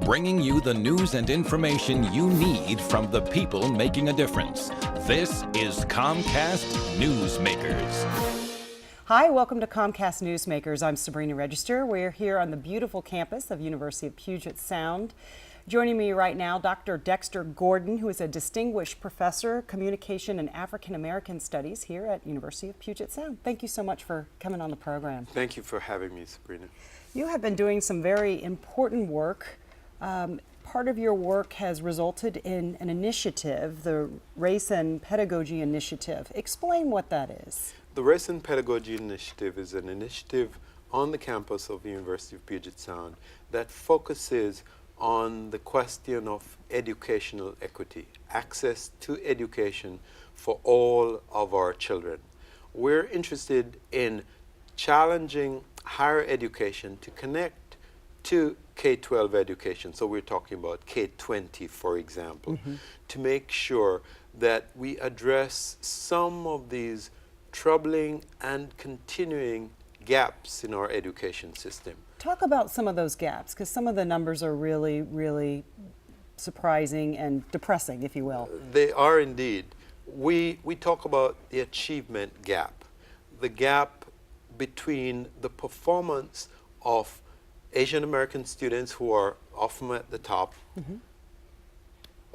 bringing you the news and information you need from the people making a difference. This is Comcast Newsmakers. Hi, welcome to Comcast Newsmakers. I'm Sabrina Register. We're here on the beautiful campus of University of Puget Sound. Joining me right now, Dr. Dexter Gordon, who is a distinguished professor, communication and African American studies here at University of Puget Sound. Thank you so much for coming on the program. Thank you for having me, Sabrina. You have been doing some very important work. Part of your work has resulted in an initiative, the Race and Pedagogy Initiative. Explain what that is. The Race and Pedagogy Initiative is an initiative on the campus of the University of Puget Sound that focuses on the question of educational equity, access to education for all of our children. We're interested in challenging higher education to connect to K-12 education, so we're talking about K-20, for example, to make sure that we address some of these troubling and continuing gaps in our education system. Talk about some of those gaps, because some of the numbers are really, really surprising and depressing, if you will. They are indeed. We talk about the achievement gap, the gap between the performance of Asian American students, who are often at the top,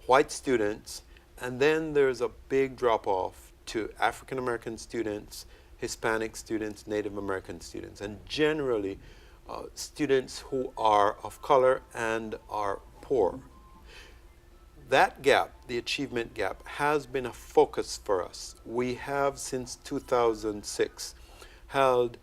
white students, and then there's a big drop-off to African American students, Hispanic students, Native American students, and generally students who are of color and are poor. That gap, the achievement gap, has been a focus for us. We have, since 2006, held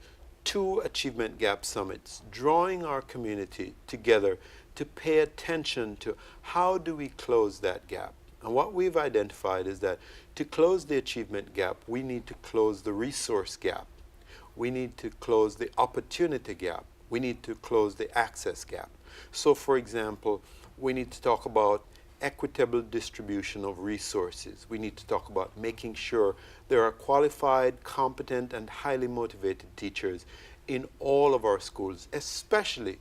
2 Achievement Gap Summits, drawing our community together to pay attention to how do we close that gap. And what we've identified is that to close the achievement gap, we need to close the resource gap. We need to close the opportunity gap. We need to close the access gap. So, for example, we need to talk about equitable distribution of resources. We need to talk about making sure there are qualified, competent, and highly motivated teachers in all of our schools, especially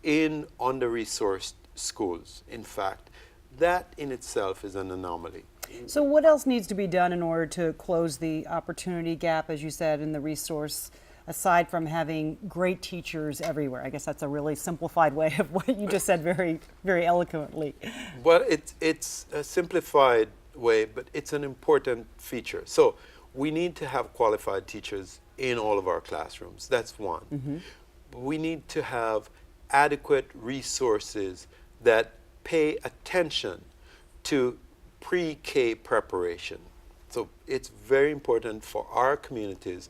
in under-resourced schools. In fact, that in itself is an anomaly. So what else needs to be done in order to close the opportunity gap, as you said, in the resource, aside from having great teachers everywhere? I guess that's a really simplified way of what you just said very, very eloquently. Well, it's a simplified way, but it's an important feature. So we need to have qualified teachers in all of our classrooms. That's one. We need to have adequate resources that pay attention to pre-K preparation. So it's very important for our communities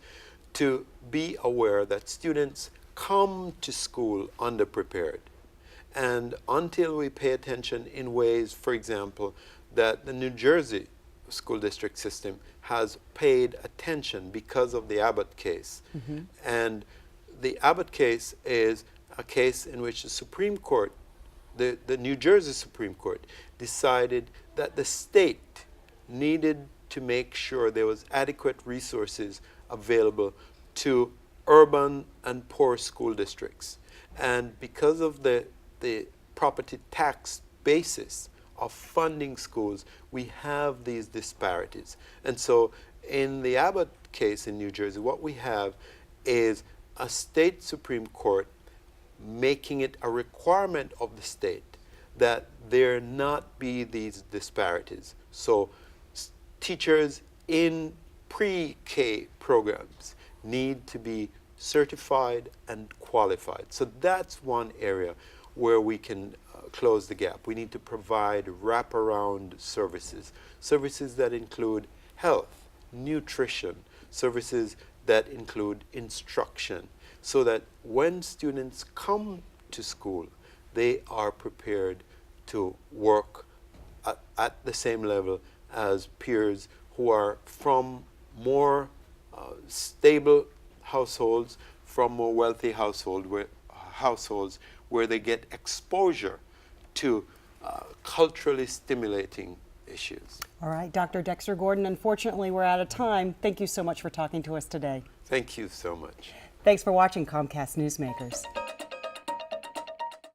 to be aware that students come to school underprepared. And until we pay attention in ways, for example, that the New Jersey school district system has paid attention because of the Abbott case. And the Abbott case is a case in which the Supreme Court, the New Jersey Supreme Court, decided that the state needed to make sure there was adequate resources available to urban and poor school districts. And because of the property tax basis of funding schools, we have these disparities. And so in the Abbott case in New Jersey, what we have is a state Supreme Court making it a requirement of the state that there not be these disparities. So teachers in pre-K programs need to be certified and qualified. So that's one area where we can close the gap. We need to provide wraparound services, services that include health, nutrition, services that include instruction, so that when students come to school, they are prepared to work at the same level as peers who are from more stable households, from more wealthy households where they get exposure to culturally stimulating issues. All right, Dr. Dexter Gordon, unfortunately we're out of time. Thank you so much for talking to us today. Thank you so much. Thanks for watching Comcast Newsmakers.